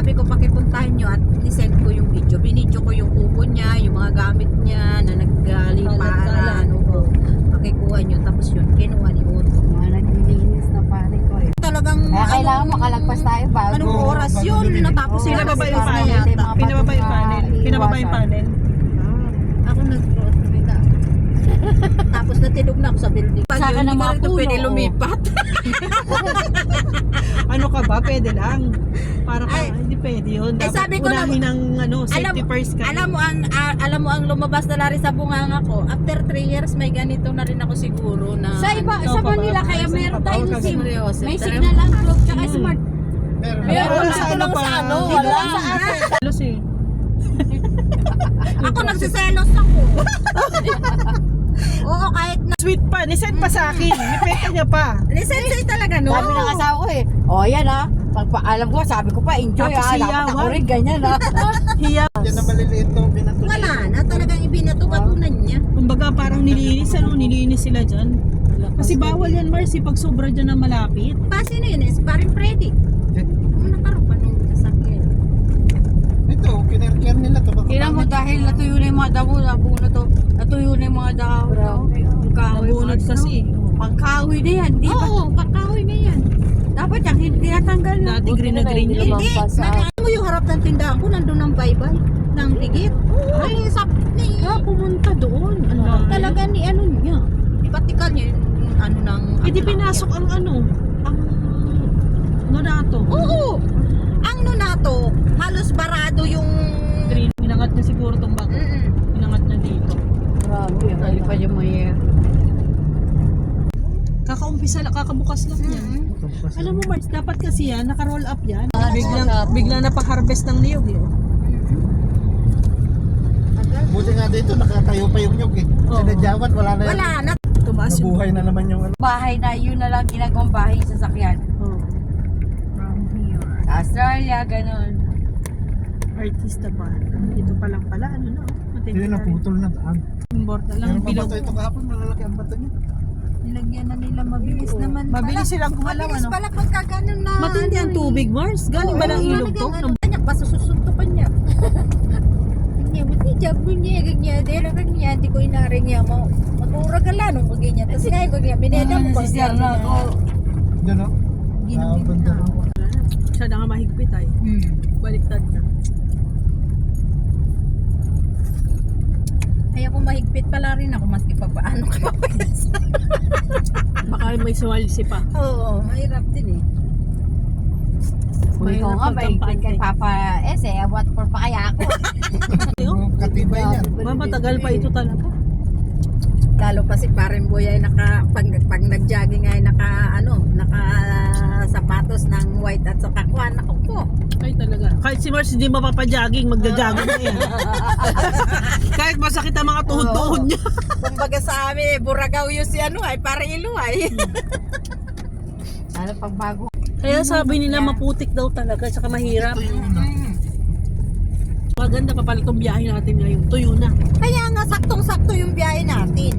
sabi ko pakipuntahan nyo at nisend ko yung video. Binidyo ko yung kubo niya, yung mga gamit niya na naggaliparan. Pakikuha nyo. Tapos yun, kinuha ni Uto. Mga naglilinis na pare ko eh. Talagang Kaya kailangan makalagpas tayo bago. anong oras yun? Natapos Oo. sila Pinababa yung kasi panel. yata. Pinababa yung panel. Pinababa yung panel. Ako nag-grocery ka. Tapos natulog na ako sa building. Sa akin ang mga Hindi ka puno, pwede oh. lumipat. Ano ka ba? Pwede lang. Para ka, Ay. hindi pwede yun. Ay, Dapat sabi ko na- unahin ng safety first ka. Alam mo ang lumabas na lari sa bunganga ko. After 3 years may ganito na rin ako siguro na Sa iba, sa Manila kaya meron tayong SIM. seryoso. May signal ang clock tsaka smart. Meron sa ano pa? Dito lang sa atin. Halos eh. Ako nagsiselos ako. Oo, kahit na Sweet pa. Nisend pa sa akin. Nipeta niya pa. lisensya talaga no. Sabi ng asawa ko eh, oh yan ah. Pagpaalam ko, sabi ko pa, enjoy Tapos ah. Dapat hiyawan. ako rin ganyan ah. Hiya. Yan na maliliit to, binato. Wala na talagang ibinatubatunan niya. Kumbaga parang nilinis sila dyan. Kasi bawal yan, Marcy, pag sobra dyan na malapit. Pasi na yun eh, si paring Freddy. Kung nakaroon ng sasakyan. Ito, kinarkihan nila to. Baka Tingnan mo dahil natuyo na yung mga damo, nabuo na to. Natuyo na yung mga damo. Ang kahoy. Nabunod kasi. Pangkahoy na yan, di ba? Oo, pakahoy na yan. Dapat yan, hindi natanggal na. Dati green na green yan. Hindi, nagano mo yung harap ng tindahan ko, nandun ang baybay ng higit. Ay, sap ni Pumunta doon. talaga ni ano niya. Ipatikal niya yung ano ng Hindi pinasok ang ang Nonato. Oo. Ang Nonato, halos barado yung Green. Pinangat niya siguro itong bago. Pinangat niya dito. Grabe, kalipad yung mga Kakaumpisa lang, kakabukas lang yan. Alam mo, Mars, dapat kasi yan, naka-roll up yan. Biglang napaharvest ng niyog yun. Buti nga dito, nakatayo pa yung nyug eh. Oo. Sinadyawan, wala na yan. wala na. Tumaas yung... Nabuhay na naman yung ano. bahay na, yun na lang ginagawang bahay sa sakyan. Oh, Australia, ganun. artista pa. Ito pa lang pala, ano na. Matindi Yun na ang rin. putol na daan. Import na lang. Pero Bilog. mabato ito kahapon, malalaki ang bato niya. Nilagyan na nila mabilis naman Mabilis silang gumalaw, Mabilis ano? pala pagka ganun na. Matindi ang tubig, Mars. Galing ba ng ilog to? Ano kanya, basta susuntukan niya. Kanya, buti jab mo niya, kanya, dera kanya, di ko inaring niya mo. Maguragala nung kanya. Tapos nga ko niya, bineda mo Si Sir na ako. Diyan o. Ginawin banda na. ro. Siya na nga mahigpit ay. Baliktad na. Kaya kung mahigpit pala rin ako, maski pa paano ka papalas. Baka may suwalisi pa. Oo, mahirap din eh. Kung ikaw nga, mahigpit kay Papa eh, what for pa kaya ako? Yung katibay niya. Matagal pa ito talaga. Lalo pa si Paring Boy ay pag nag-jogging ay naka sapatos ng white at saka kuwan. Ako po. Ay talaga. Kahit si Mars hindi mapapajogging, magja-jogging na yan. Kahit masakit ang mga tuhod-tuhod niya. Kumbaga sa amin, buragaw yun si ano ay parang iluway. Ano pagbago? Kaya sabi nila maputik daw talaga, saka mahirap. Maganda pa pala itong biyahe natin ngayon. Tuyo na. Kaya nga saktong-sakto yung biyahe natin.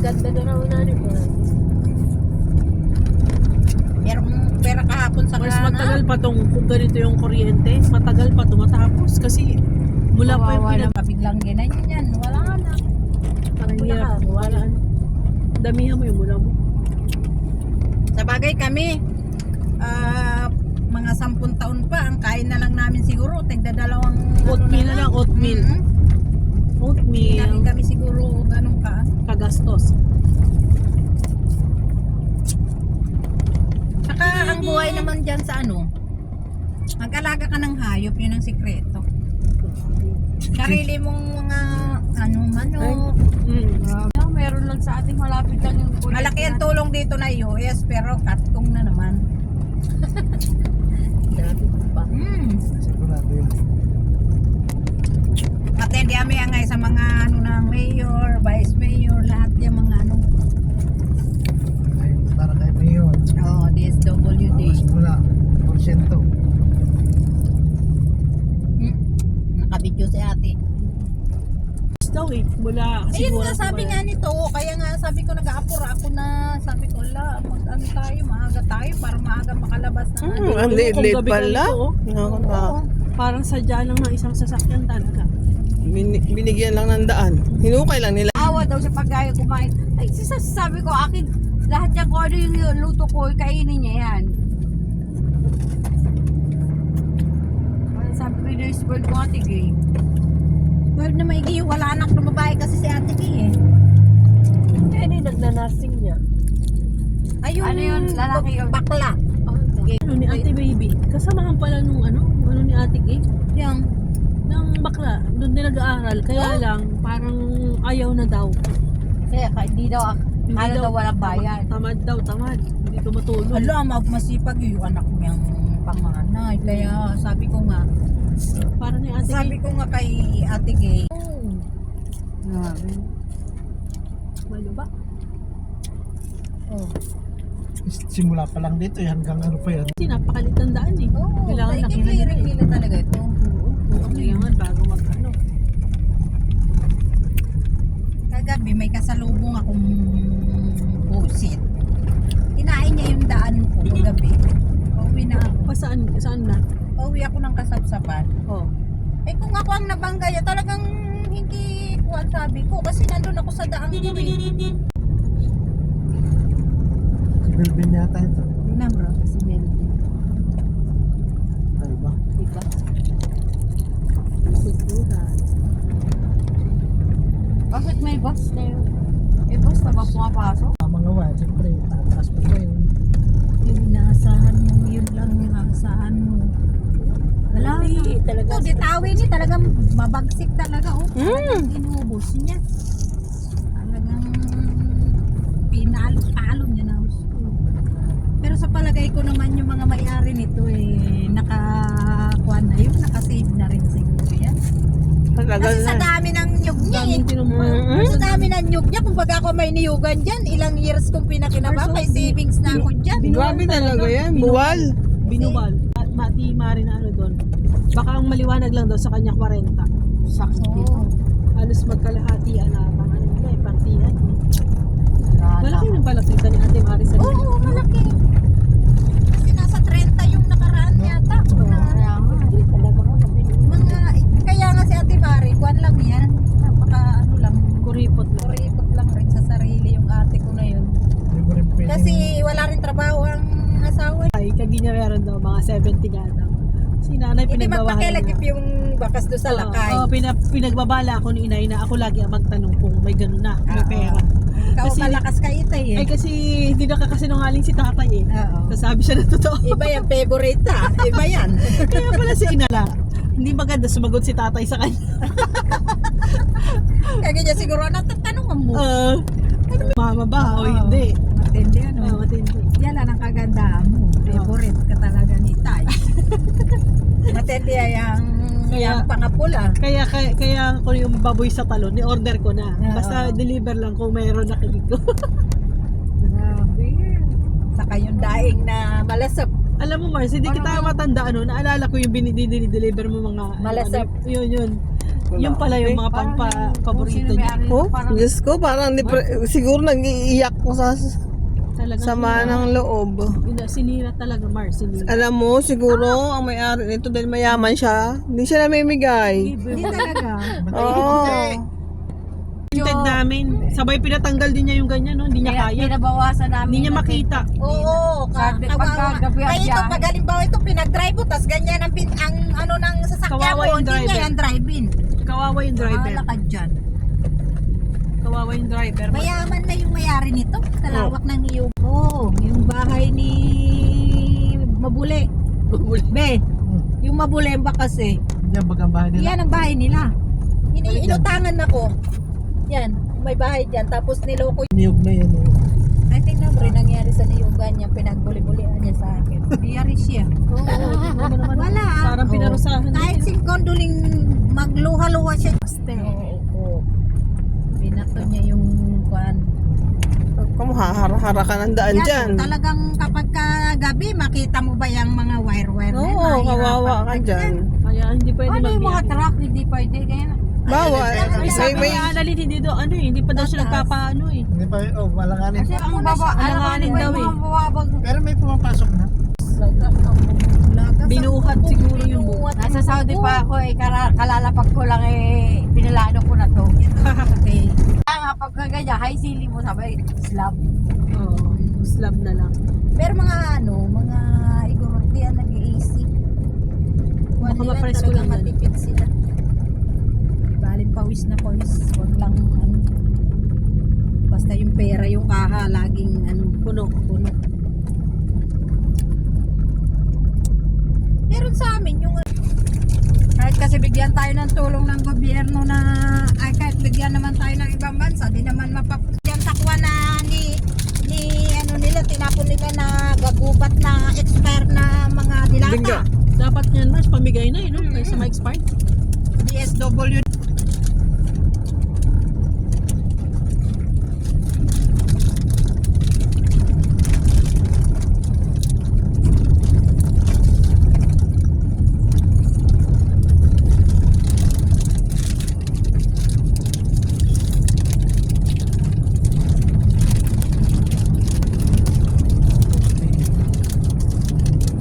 Ganda na raw na rin. Pero kahapon sa Mas matagal pa tong kung ganito yung kuryente. Matagal pa to matapos. Kasi mula pa yung Kawawa Biglang ganyan yan. Wala na. pinag-hirap. Wala. Damihan mo yung mula mo. Sa bagay kami, mga 10 taon pa, ang kain na lang namin siguro, tigdadalawang Oatmeal na lang, oatmeal. Hindi Oatmeal. kami siguro ganun ka. Kagastos. Saka ang buhay naman dyan sa ano, mag-alaga ka ng hayop, yun ang sikreto. Sarili mong mga manok. Meron lang sa ating malapit lang yung kulit. Malaki ang tulong dito na US, pero katong na naman. Sigurado yan. Matindi kami ngay sa mga ng mayor, vice mayor, lahat yung mga Ay, para kay Mayor. DSWD. Tapos mula, porsyento. Nakabidyo si ate. Daw eh. Mula Ayun siguro. nga sabi nga nito, kaya nga sabi ko nag-aapura ako na sabi ko mag-ano tayo, maaga tayo para maaga makalabas ng ano. Ang liit pala. Oo. Parang sadya lang ng isang sasakyan talaga. Binigyan lang ng daan. Hinukay lang nila. Awa daw sa pagkaya kumain. Ay, sabi ko, akin, lahat niya kung ano yung luto ko, kainin niya yan. Sabi ko, na-spoil ko ate Gay. Well, na maigi yung wala anak na babae kasi si Ate Kay eh. Ano yung nagna-nursing niya? Ayun, Ano yun, lalaki yun? bakla. Ano ni Ate Baby? Kasamahan pala nung ano ni Ate Gay? Yung, Ng bakla, doon din nag-aaral. Kaya lang, parang ayaw na daw. Kasi hindi daw, Hindi kala daw walang bayan. Tamad daw, tamad. Hindi tumutulong. alam, masipag yung anak niyang panganay. Kaya sabi ko nga, Parang ni Ate sabi Gay. ko nga kay Ate Gay, Grabe. Ano ba? oh, Simula pa lang dito, hanggang ano pa yan. Kasi napakalit ng daan eh. oh, Kailangan clearing nakilala nila talaga ito. Kailangan bago mag-ano. Kagabi may kasalubong akong busit. Kinain niya yung daan ko kagabi. Pauwi na ako. Saan? Saan na? Pauwi ako ng kasapsapan. Oh. Eh kung ako ang nabanggaya, talagang hindi ko ang sabi ko. Kasi nandun ako sa daan ko eh. Si Melvin yata ito. Tingnan bro, si Melvin. Ay ba? Diba? Siguran. Bakit may bus na yun? May bus na ba pumapasok? Mga wa, siyempre, tataas pa pa yun. Yung inaasahan mo, yun lang yung inaasahan mo. Wala na. Talaga. Ito, ditawin niya talagang mabagsik talaga. Oh. Talagang inubos niya. Talagang pinalo niya na. Pero sa palagay ko naman yung mga may-ari nito nakakuha na yun, nakasave na rin siguro yan. Talaga Kasi sa na. dami ng nyug niya Daming tinumpal. Sa dami ng nyug niya, kung baga ako may niyugan dyan, ilang years kong pinakinaba, may savings na ako dyan. Grabe talaga yan. Buwal. Binuwal. Mati Mari na ano doon. Baka ang maliwanag lang daw sa kanya 40. Sakto. Oo. Halos magkalahatian na pang ano nila eh, partihan. Malaki Malaki. ng palakita ni Ate Mari sa Oo, malaki. Kasi nasa 30 yung nakaraan yata. Kaya nga. Kaya nga si Ate Mari, kuwan lang yan. Napaka ano lang, kuripot na. kuripot lang rin sa sarili yung ate ko na yun. Hindi mo rin pwedeng... Kasi wala rin trabaho ang asawa. Ay, kagina meron daw, mga 70 nga daw. Si nanay Hindi pinagbabahala magpakilagip yung bakas do sa lakay. Oo, pinagbabala ako ni inay na ako lagi ang magtanong kung may gano'n na, may Oo. pera. Ikaw Kasi- malakas ka itay Ay kasi hindi nakakasinungaling si tatay eh. Oo. Sasabi siya na totoo. Iba yung favorite ha. Iba yan. Kaya pala si inala. Hindi maganda sumagot si tatay sa kanya. Kaya ganyan siguro natatanungan mo. Mama ba o Oo. hindi? Matindi ano. Oo, matindi. Yan lang ang kagandahan mo. Favorite ka talaga ni Tay. Matindi yung Kaya- pangapula. Kaya ko yung baboy sa talon, ni-order ko na. Oo. Basta deliver lang kung mayroon na ko. Grabe. Saka yung daing na malasap. Alam mo Mars, hindi kita matanda ano, naalala ko yung dinideliver mo mga Malasap. Yun. Yung pala yung mga paborito niya. Oh, Diyos ko, parang siguro nag-iiyak ko sa Talagang sama ng loob. sinira talaga Mars, sinira. Alam mo, siguro, ang may-ari nito dahil mayaman siya, hindi siya namimigay. Hindi talaga. Oo. Tinted namin. Sabay pinatanggal din niya yung ganyan, no? Hindi niya Kaya kaya. pinabawasan namin. Hindi niya makita. Oo, Sabi, kawawa. pagkagabi at Kaya ito, yan. pag halimbawa ito, pinag-drive mo, tas ganyan ang ano ng sasakyan Kawawa mo, yung hindi driver. niya yan drive-in. Kawawa yung driver. Bahala ka dyan. Kawawa yung driver. Mayaman na yung mayari nito. Talawak ng niyog. Oo, yung bahay ni Mabule. Be, yung Mabulemba kasi. Diyan bagang bahay nila. Yan ang bahay nila. Inutangan ako. Yan, may bahay dyan. Tapos niloko. Niyog na yan. I think na rin nangyari sa niyugan niya. Pinagbuli-bulian niya sa akin. Biyari siya. Wala. Parang pinarusahan Kahit niya. singkonduling magluha-luha siya. Oo. Binato niya yung kwan. Kamu hahara ka ng daan dyan. Talagang kapag gabi, makita mo ba yung mga wire-wire na yun? Oo, Mahirapan kawawa ka dyan. Kaya hindi pwede Ano yung mga magbiyahe. truck? Hindi pwede. Kaya Bawal. Ay, sabi May, ni Annalyn, hindi daw, ano eh, hindi pa daw siya Tataas. nagpapaano eh. Hindi pa, malanganin. kasi ang baba, alam mo alanganin ba daw yung eh. mga bumabag. Pero may pumapasok na. Wala Binuhat siguro yung buhok. Nasa Saudi pa ako eh, kalalapag ko lang eh, pinalano ko na to. Okay. Kaya nga pagka ganyan, high sili mo sabay, slab. Oo, slab na lang. Pero mga mga igorot yan nag-AC. Kuha Baka nila ma-press ko talagang lang yan. matipid sila. Baling pawis na pawis. Huwag lang basta yung pera yung kaha laging puno. Meron sa amin yung kahit kasi bigyan tayo ng tulong ng gobyerno na ay kahit bigyan naman tayo ng ibang bansa di naman mapapagyan takwa na ni nila tinapon nila na gagubat na expire na mga dilata. Bigla. Dapat yan mas pamigay na no? Kaysa ma-expired. DSW.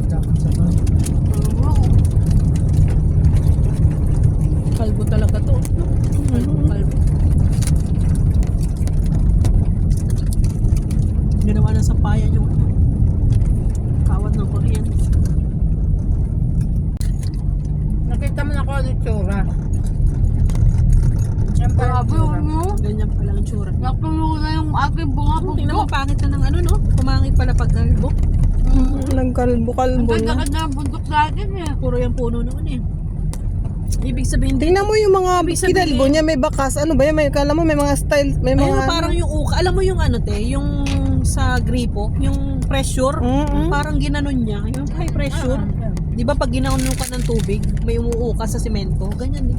Tapos sa pan. Kalbo talaga to. Kalbo. Ginawa ng sampayan yung kawad ng kuryente. Nakita mo na ko ano tsura. Yan pala Grabe tsura. mo. Ganyan pala ang tsura. Napulo na yung aking bunga Tingnan mo, bundok. pangit na ng no? Pumangit pala pag kalbo. Nagkalbo-kalbo Ang na. ganda ng bundok natin eh. Puro yung puno noon eh. Ibig sabihin din, Tingnan mo yung mga Ibig sabihin- kinalbo niya, may bakas. Ano ba yan? May, kala mo may mga style, may ayun, mga... parang yung uka. Alam mo yung yung sa gripo, yung pressure, Mm-mm. parang ginanon niya. Yung high pressure. Di ba pag ginanon ka ng tubig, may umuuka sa semento. Ganyan din.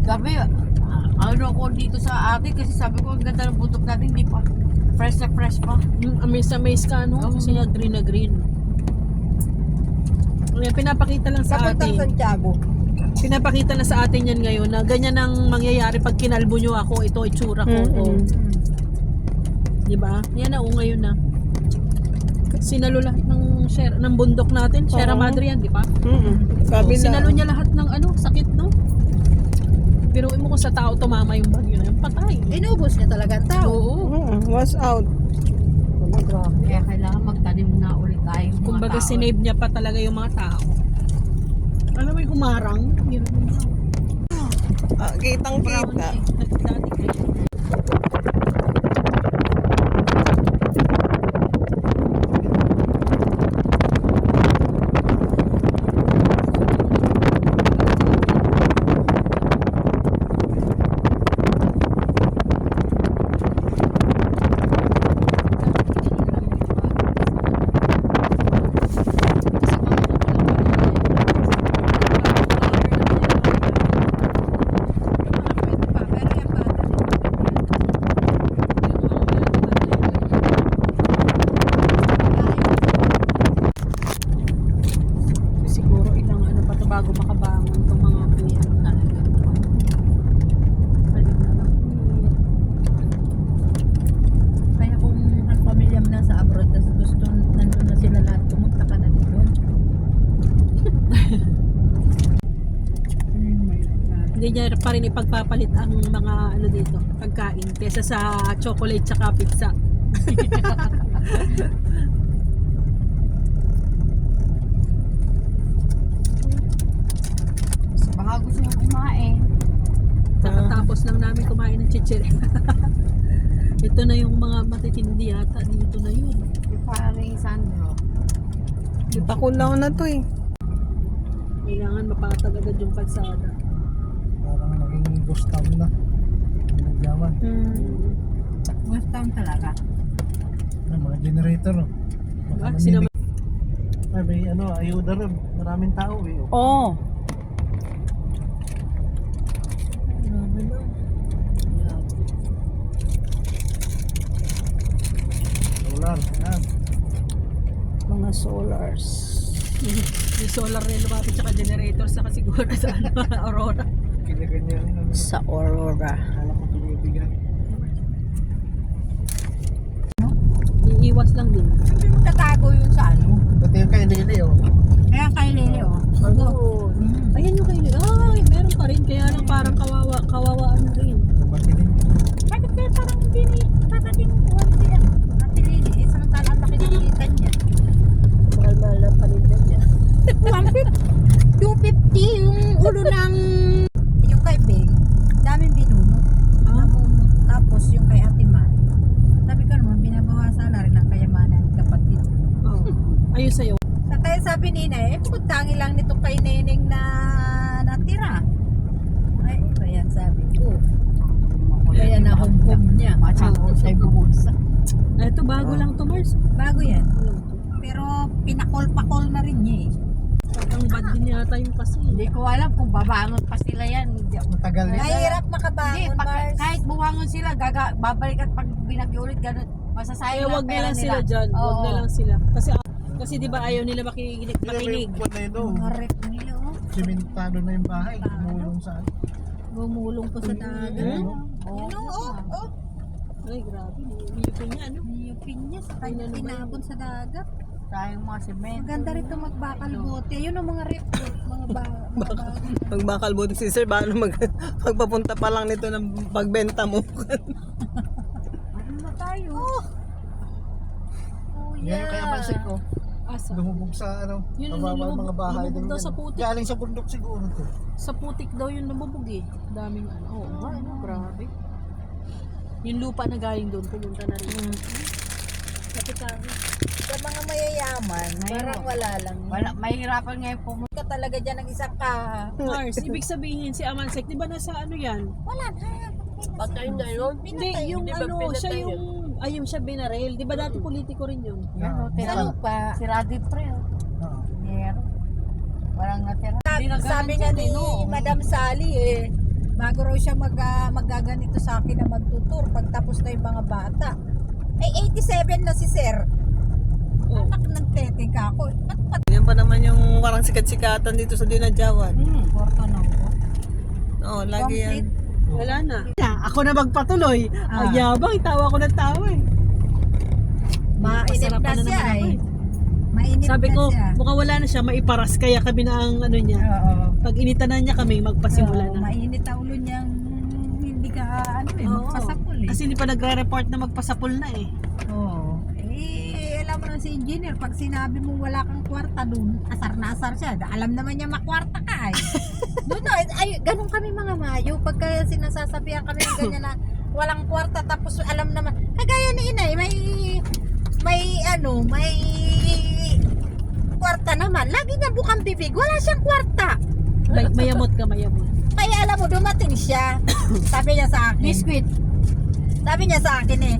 Sabi, ano ako dito sa atin kasi sabi ko ang ganda ng bundok natin, hindi pa. Fresh na fresh pa. Yung amaze ka, no? Kasi nga green na green. Kaya pinapakita lang sa Papuntang atin. Santiago. Pinapakita na sa atin yan ngayon na ganyan ang mangyayari pag kinalbo nyo ako, ito itsura ko. Mm-mm. Oh. Di ba? Yan na, ngayon na. Sinalo lahat ng ng bundok natin. Sierra Oo. Madre yan, di ba? Sabi na. Sinalo niya lahat ng sakit, no? Pero mo kung sa tao tumama yung bagyo na yun, patay. Inubos niya talaga ang tao. Oo. Was out. Kaya kailangan magtanim na ulit tayo mga Kumbaga tao. sinave niya pa talaga yung mga tao. Alam mo yung humarang? Yun yung Kitang kita. dati. Siguro ilang pa to bago makabangon itong mga kuya. Balik na lang. Kaya kung ang pamilya mo nasa abroad tapos gusto nandun na sila lahat, pumunta ka na din doon. Hindi niya pa rin ipagpapalit ang mga dito, pagkain kesa sa chocolate tsaka pizza. Baka gusto mo kumain. Kakatapos lang namin kumain ng chichir. Ito na yung mga matitindi yata. Dito na yun. Yung parang Sandro. Takulaw na to eh. Kailangan mapatag agad yung kalsada. Parang naging ghost town na. Nagyaman. Ghost town talaga. Mga generator. No? Diba? Baka Sila naminig- Ay, may ayuda rin. Maraming tao eh. Oh. Solar. Yan. Mga solars. Yung solar na lumapit tsaka generator sa siguro sa Aurora. Kanya-kanya rin. Sa Aurora. Kala ko binibigyan. iwas lang din. Hindi magtatago yun sa ano. Pati yung kay Lili, oh. Kaya kay Lele, oh. Ayan yung kayo. Ay, meron pa rin. Kaya lang parang kawawaan na rin. Makinig. Bakit kaya parang hindi ni tatating konti ah? Ate Lele, samantala ang laki ng kita niya. Mahal-mahal lang panindan niya. 150, 250 yung ulo ng yung kay Beng. Daming binunot. Nabunot. Tapos yung kay Ate Ma. Sabi ko naman, binabawasan na rin ang kayamanan ng kapatid. Oh. Ayun sa'yo. Kaya sabi ni Inay, pagtangi lang nito kay Neneng na natira. Ay, iba yan sabi ko. Kaya na home niya. Masyado sa'yo bumulsa. Ito bago lang to, Mars. Bago yan. Pero pinakol-pakol na rin niya eh. Parang bad din yata yung kasi. Hindi ko alam kung babangon pa sila yan. Hindi ako. Matagal na. Mahirap Hindi, makabangon, Mars. kahit buwangon sila, babalik at pag binagyo ulit, ganun. Masasayang Kaya wag na lang sila dyan. Wag na lang sila. Kasi di ba ayaw nila makinig. Buwan na yun, oh. Mga rep nila, oh. Simentado na yung bahay. Gumulong saan. Gumulong pa sa dagat. Yun, oh. Ay, grabe. Niyupin niya, ano? Niyupin niya sa kanya inabon sa dagat. Tayong mga semento. Maganda rito magbakal bote. Yun ang mga rep. Mga Magbakal buti si sir, paano magpapunta pa lang nito ng pagbenta mo. Ano na tayo? Oh, Ngayon kaya mansik ko. Asa? Lumubog sa ano. Yun, Mababa mga bahay lumubog din. daw yan. sa putik. Galing sa bundok siguro to. Sa putik daw yung nabubog eh. Daming ano. Oo, ano, grabe. Yung lupa na galing doon, pumunta na rin. Kapitari. Sa mga mayayaman, parang wala lang. Wala, mahirapan nga yung pumunta. Ka talaga dyan ng isa ka. Mars, ibig sabihin si Amansek, di ba nasa ano yan? Wala na. Patay na yun. Hindi, yung ano, siya yung, ayun siya binarel. Di ba dati politiko rin yun? Ah, Sa lupa. Si Radit Pre. ah. Meron. Walang natira. Sabi nga ni Madam Sally eh, bago raw siya magaganito sa akin na magtutur pagtapos na yung mga bata. Eh 87 na si Sir. Oh. Anak ng tete ka ako. Yan pa naman yung parang sikat-sikatan dito sa Dinadjawan. Porto na ako. Oo, lagi yan. Wala na. Ako na magpatuloy. Ah. Ay, yabang, tawa ko ng tawa eh. Mainit na Pasarapan na siya naman ako eh. Mainit Sabi na ko, siya. mukhang wala na siya, maiparas. Kaya kami na ang ano niya. Oo. Pag initanan niya kami, magpasimula Oo, na. mainit ang ulo niyang hindi ka Oo. magpasapul eh. Kasi hindi pa nagre-report na magpasapul na eh. Oo. Alam mo na si engineer, pag sinabi mo wala kang kwarta doon, asar na asar siya. Alam naman niya makwarta ka ay. Doon na, ay, ganun kami mga mayo. Pagka sinasasabihan kami ng ganyan na walang kwarta, tapos alam naman, kagaya ni Inay, may kwarta naman. Lagi niya bukang bibig, wala siyang kwarta. Mayamot ka, mayamot. Kaya alam mo, dumating siya. Sabi niya sa akin. Biscuit. Sabi niya sa akin eh,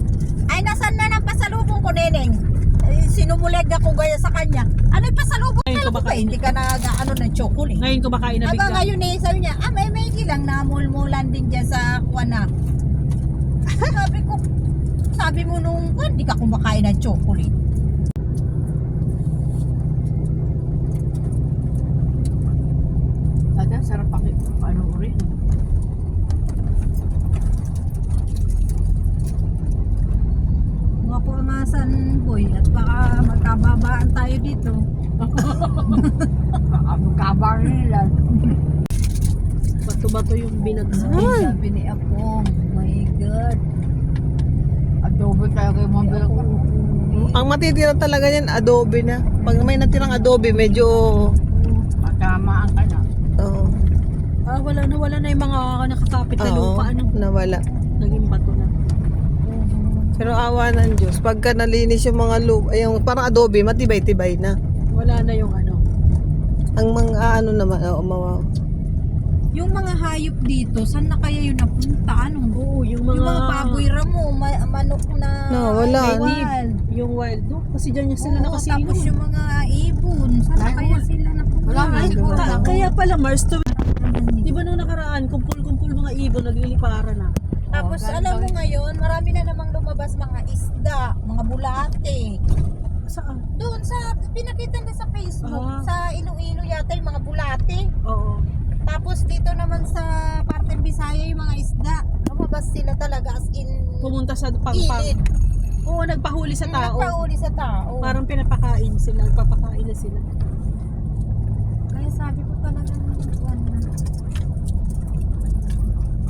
ay nasan na ng pasalubong ko, Neneng? Sinumuleg ako gaya sa kanya. Ano yung pasalubong? Ngayon Alam ko ba, kumakain. hindi ka nag-ano ng chocolate. Ngayon kumakain na Aba bigla. ngayon eh, sabi niya, may ilang namulmulan din dyan sa kuwana. Sabi mo nung, hindi ka kumakain ng chocolate. Ada, sarap ano rin. Mga pumasan, boy, at baka magkababaan tayo dito. Kabar nila. Bato-bato yung binagsak. Sabi ni Apong, my God. Adobo tayo kay Mambel ko. Ang matitira talaga yan, adobe na. Pag may natirang adobe, medyo... Matamaan ka na. Oo. Wala na yung mga nakakapit na Oo, lupa. Ano? nawala. Naging bato na. Pero awa ng Diyos, pagka nalinis yung mga lupa, yung parang adobe, matibay-tibay na. Wala na yung ano. Ang mga ano naman, Yung mga hayop dito, saan na kaya yun napunta? Anong Oo, yung Yung mga baboy ramo, manok na No, wala. wild. Yung wild, no? Kasi dyan sila Oo, nakasilo. tapos yung mga ibon, saan na kaya sila napunta? Wala nga, siguro. Kaya pala, Mars, di ba nung nakaraan, kumpul-kumpul mga ibon, naglilipara na. Tapos alam mo ngayon, marami na namang lumabas mga isda, mga bulate. Saan? Doon sa, pinakita na sa Facebook, Ah. sa Iloilo yata yung mga bulate. Oo. Tapos dito naman sa parte Bisaya yung mga isda. Lumabas sila talaga as in Pumunta sa pangpang. ilid. Oo, nagpahuli sa tao. Nagpauli sa tao. Parang pinapakain sila, papakain na sila. Kaya sabi ko talaga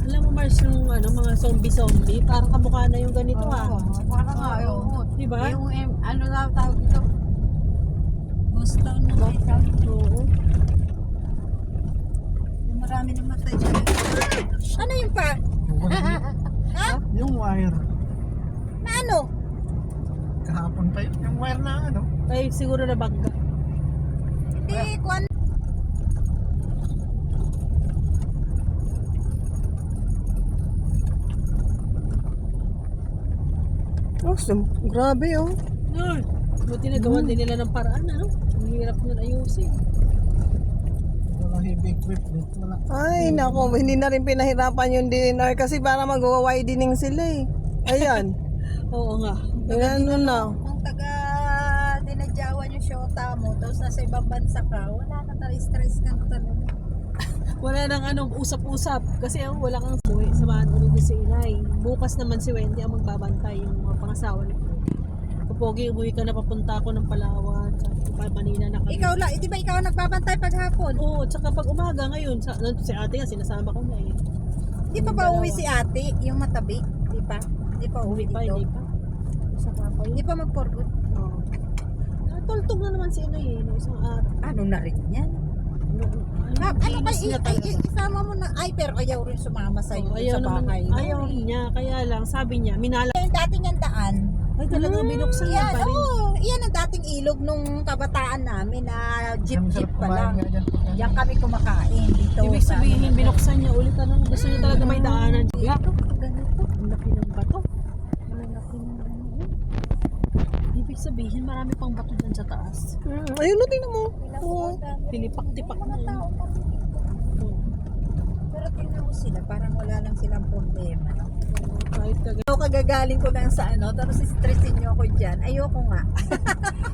Alam mo Mars, yung mga zombie, parang kamukha na yung ganito Parang nga, Oo. Diba? Yung, ano na tawag dito? ghost town na may Oo. marami na matay dyan. Ano yung pa? Yung wire. Na ano? Kahapon pa yun. Yung wire na ano. Ay, siguro na bangga. Hindi, kwan. Oh, grabe oh. Ay, buti na gawan din nila ng paraan, Ang hirap nila ayusin. Wala heavy equipment. Wala. Ay, nako, hindi na rin pinahirapan yung DNR kasi para mag-widening sila eh. Ayan. Oo nga. Ayan ano na. Kung taga dinadyawan yung shota mo, tapos nasa ibang bansa ka, wala ka talaga, stress ka na talaga. Wala nang usap-usap kasi wala kang uwi. Samahan ulit si Inay. Bukas naman si Wendy ang magbabantay yung mga pangasawa ni Pogi, umuwi ka na papunta ako ng Palawan. Sa Manila na kami. Ikaw lang, di ba ikaw ang nagbabantay paghapon? Oo, tsaka pag umaga ngayon, si ate nga sinasama ko na eh. Di pa ba uwi si ate, yung matabi? Di pa? Di pa uwi dito? Hindi pa. Sa papa Di yun. pa mag-forgood? Oo. Tultog na naman si Inay no isang araw. Ano na rin yan? Ano ba, isama mo na, ay pero ayaw rin sumama sa iyo Ayaw sa naman, bahay. ayaw niya, kaya lang sabi niya, minala. Yung dati niyang daan, Ay talaga binuksan niya yan, pa rin. iyan ang dating ilog nung kabataan namin na Ang jeep-jeep sarap pa kumain lang. nga dyan. Yan kami kumakain dito. Ibig sa sabihin, ano. binuksan niya ulit gusto niya talaga may daanan. Yeah. Ganito. Ang laki ng bato. Malaki ng ano. Ibig sabihin, marami pang bato dyan sa taas. Ayun na, tingnan mo. Oo. Pinipak-tipak na Mga yun. tao pa dito. Pero tingnan mo sila, parang wala lang silang problema. Kahit kagaya. Ako kagagaling ko lang sa ano, tapos stressin niyo ako dyan. Ayoko nga.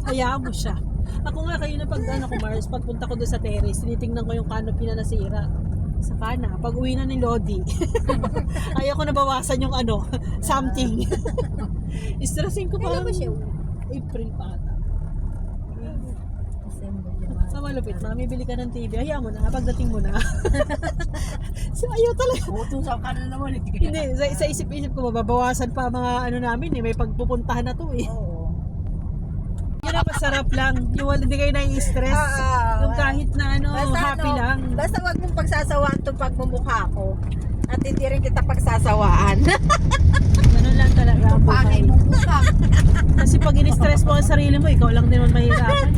Hayaan mo siya. Ako nga kayo na pag Mars, pagpunta ko doon sa terrace, tinitingnan ko yung canopy na nasira. Saka na, pag uwi na ni Lodi, ayaw ko na bawasan yung something. Stressin ko Kailan parang ba siya? April pa ata. Sa malupit, mamibili ka ng TV, hayaan mo na, pagdating mo na. So ayaw talaga. Utusan ka na naman eh. Hindi, sa isip-isip ko, mababawasan pa mga namin may pagpupuntahan na to eh. Oo. Yun ang masarap lang, yung hindi kayo nai-stress. Yung kahit na happy lang. Basta wag mong pagsasawaan itong pagmumukha ko. At hindi rin kita pagsasawaan. Ganun lang talaga ang Pagay buhay. mo buka. Kasi pag in-stress mo ang sarili mo, ikaw lang din man mahirapan.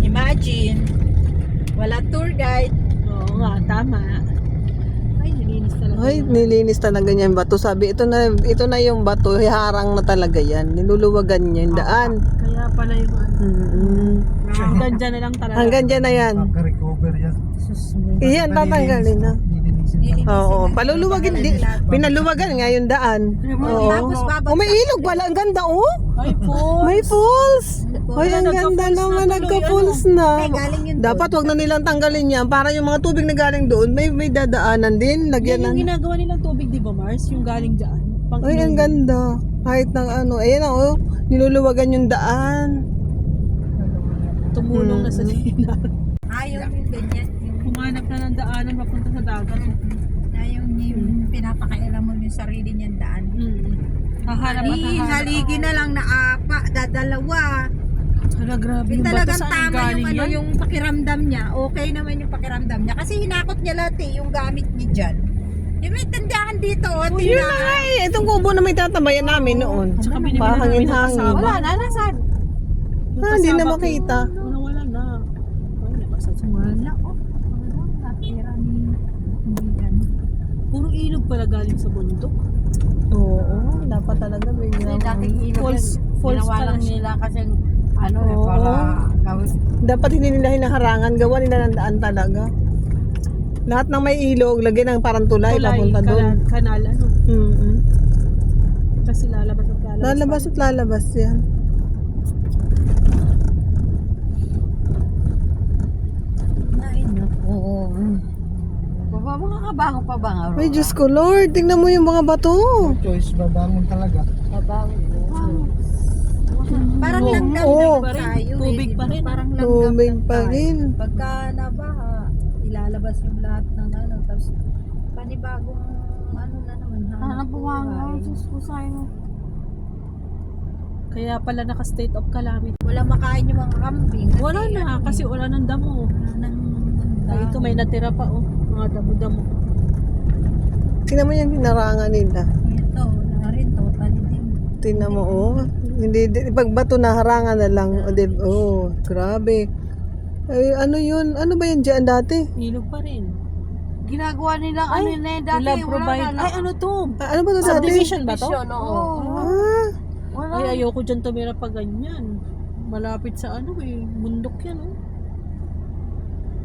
Imagine, wala tour guide. Oo nga, tama. Ay, nilinis talaga. Ay, nilinis talaga niya yung bato. Sabi, ito na yung bato. Harang na talaga yan. Niluluwagan niya yung daan. Kaya pala yung hanggang dyan na lang talaga. Hanggang dyan na yan. Maka-recover yan. Iyan, tatanggalin na. Nilinisin. Oo, paluluwagin. Pinaluwagan nga yung daan. Oo. Tapos babagsak. Oh, may ilog pala. Ang ganda, oh. Ay, po. May falls. Ay, ang ganda Nagka-falls naman. na tuloy, Nagka-falls na. Ay, galing yun Dapat wag na nilang tanggalin yan. Para yung mga tubig na galing doon, may dadaanan din. Yan Lagyan yung ng... ginagawa nilang tubig, di ba Mars? Yung galing dyan. Pang Ay, ang ganda. Kahit ng ayan oh. Niluluwagan yung daan. tumulong na sa dinar. Ayaw yung ganyan. Humanap na ng daanan papunta sa dagat. Ayaw yung pinapakailan mo yung sarili niyang daan. Hahanap at hahanap. Haligi na lang na apa, dadalawa. Hala, grabe yung bato Talagang saan tama yung galing yan? yung pakiramdam niya. Okay naman yung pakiramdam niya. Kasi hinakot niya lahat yung gamit niya dyan. Yung may tindahan dito. Oh, yun na nga eh. Itong kubo na may tatabayan namin noon. Tsaka binibili Parang namin ng hangin-hangin. kasama. Wala na, nasaan? Yung Hindi na kasama ko, makita. Wala na. Ay, nabasa sa Wala ko. Natira ni hindi yan. Puro ilog pala galing sa bundok. Oo, dapat talaga may Kasi dating ilog Falls ginawa pa lang lang nila kasi Oo. para gawin. Dapat hindi nila hinaharangan. Gawa nila ng daan talaga. Lahat ng may ilog, lagyan ng parang tulay, papunta doon. Kanal, Kasi lalabas at lalabas. Lalabas at lalabas yan. Ay, naku. Baba, mga kabango pa ba nga? Ay, Diyos ko, Lord. Tingnan mo yung mga bato. No choice, babangon talaga. Kabango. Parang Oo. langgam Oo. pa tayo. Tubig eh, pa rin. Parang langgam Tubig lang pa tayo. rin. Pagka nabaha, ilalabas yung lahat ng ano. Tapos panibagong ano na naman. Sana buwango. buhay. Diyos ko sa'yo. Kaya pala naka-state of calamity. Wala makain yung mga kambing. Wala na, kasi wala nang damo. wala nang Ay, ito may natira pa, oh. Mga damo-damo. Tingnan mo yung hinarangan nila. Ito, wala rin. Totally din. Tingnan mo, oh. Hindi, pag bato na harangan na lang. Oh, grabe. Ay, ano yun? Ano ba yan dyan dati? Ilog pa rin. Ginagawa nilang ano na yun dati. Love Wala provide. na. Ay, ano to? Ano ba ito dati? Subdivision ba to? Subdivision, oo. Ah, Wala. Ay, ayoko dyan tumira pa ganyan. Malapit sa ano eh. Bundok yan, oh.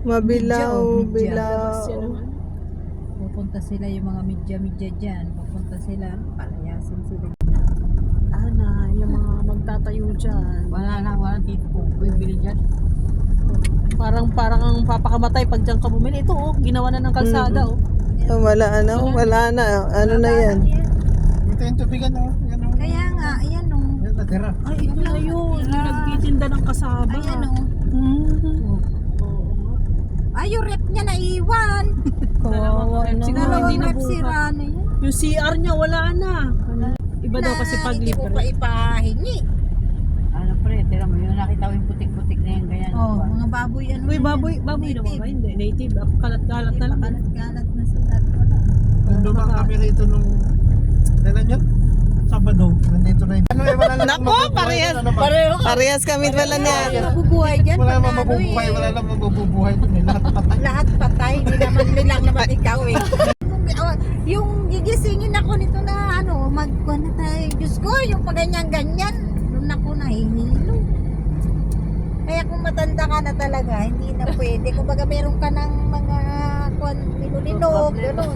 mabilaw, Medyo. bilaw. Labas yan naman. Pupunta sila yung mga midya-midya dyan. Pupunta sila, palayasin sila. Ana, yung mga magtatayo dyan. Wala dito po. Bibili dyan. Parang ang papakamatay pag dyan ka bumili. Ito, oh. Ginawa na ng kalsada, oh. Oh, wala na. Ano na yan? Ito yung tubigan, oh. Yan, oh. Kaya nga, ayan o. Yan, natira. Ay, ito na yun. Yung nagtitinda ng kasaba. Ayan o. Oo. Ay, yung rep niya naiwan. Kawawa, ano. Siguro hindi Dalawang na rep sira buka. na yan. Yung CR niya, wala na. Iba daw kasi pag Hindi mo pa libre. ipahingi. Ano pre, tira mo yung nakita ko yung putik-putik na yung ganyan. Oh, mga baboy ano. Uy, yan. baboy naman Native. ba? Hindi, native. Kalat-kalat na lang. Kalat-kalat na sila. at wala. Nung dumang kami rito nung, kailan yun? Sabado. Nandito na yun. Ano eh, wala lang Nako, mabubuhay parehas. dun, ano ba? Parehas kami pala niya. Mabubuhay dyan. Wala pag namang ano mabubuhay, eh. wala namang mabubuhay dun eh. Lahat patay. Lahat patay. Hindi naman nilang naman ikaw eh. Yung gigisingin ako nito na ano, magkuha na tayo. Diyos ko, yung paganyan-ganyan. Doon ako nahihilo. Kaya kung matanda ka na talaga, hindi na pwede. Kung baga meron ka ng mga minulinog, gano'n.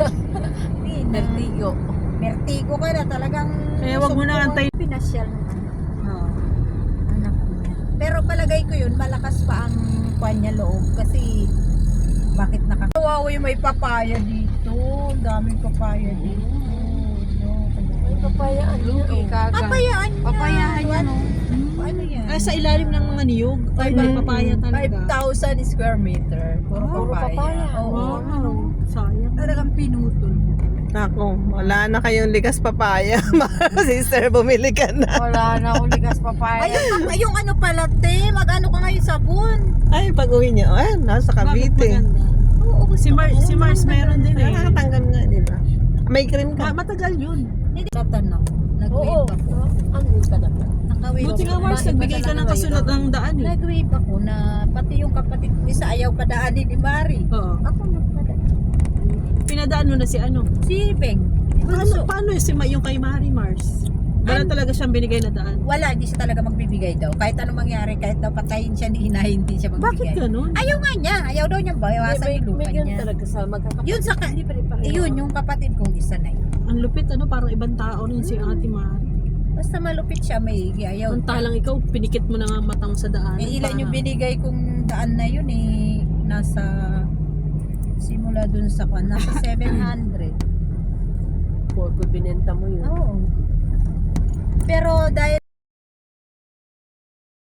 Hindi na. Vertigo. Vertigo ka na talagang. Kaya wag mo na antayin. Pinasyal ng anak niya. Pero palagay ko yun, malakas pa ang kwan niya loob. Kasi, bakit nakakawawa yung may papaya dito. Daming papaya dito. May papayaan. Luki, kaga. Papayaan niya. Papayaan niya, no? Ano yan? Ay, sa ilalim ng mga niyog. Ay, may papaya talaga. 5,000 square meter. Puro papaya. Oo. Wow. Sayang. Talagang pinutol. Nako, wala na kayong likas papaya. Sister, bumili ka na. Wala na akong ligas papaya. Ayun, yung ano pala, te. Mag-ano ka ngayon sabon. Ay, pag uwi niya, nasa Bakit Cavite. maganda? Oo, Si Mars meron din eh. Nakakatanggal nga, di ba? May cream ka. Matagal yun. Hindi tatanong. Nag-wave ako. Ano yung talaga? Naka-wave Buti nga ako. Mars, nagbigay ka ng kasunod ng daan eh. Nag-wave ako na pati yung kapatid ko isa ayaw padaanin ni Mari. Oo. Ako magpadaan. Pinadaan mo na si ano. Si Beng. Paano yung kay Mari Mars? Wala talaga siyang binigay na daan. Wala, hindi siya talaga magbibigay daw. Kahit anong mangyari, kahit daw patayin siya ni Inay, hindi siya Bakit magbibigay. ganun? Ayaw nga niya. Ayaw daw niya bawasan yung lupa niya. talaga sa magkakapatid. Yun sa yun, yung kapatid kong isa na yun. Ang lupit parang ibang tao rin si Ate Mari. Basta malupit siya, may ayaw. Ang talang ikaw, pinikit mo na nga mata mo sa daan. Eh, ilan yung binigay kong daan na yun eh, nasa, simula dun sa kwan, nasa 700. Por binenta mo yun. Oo. Pero dahil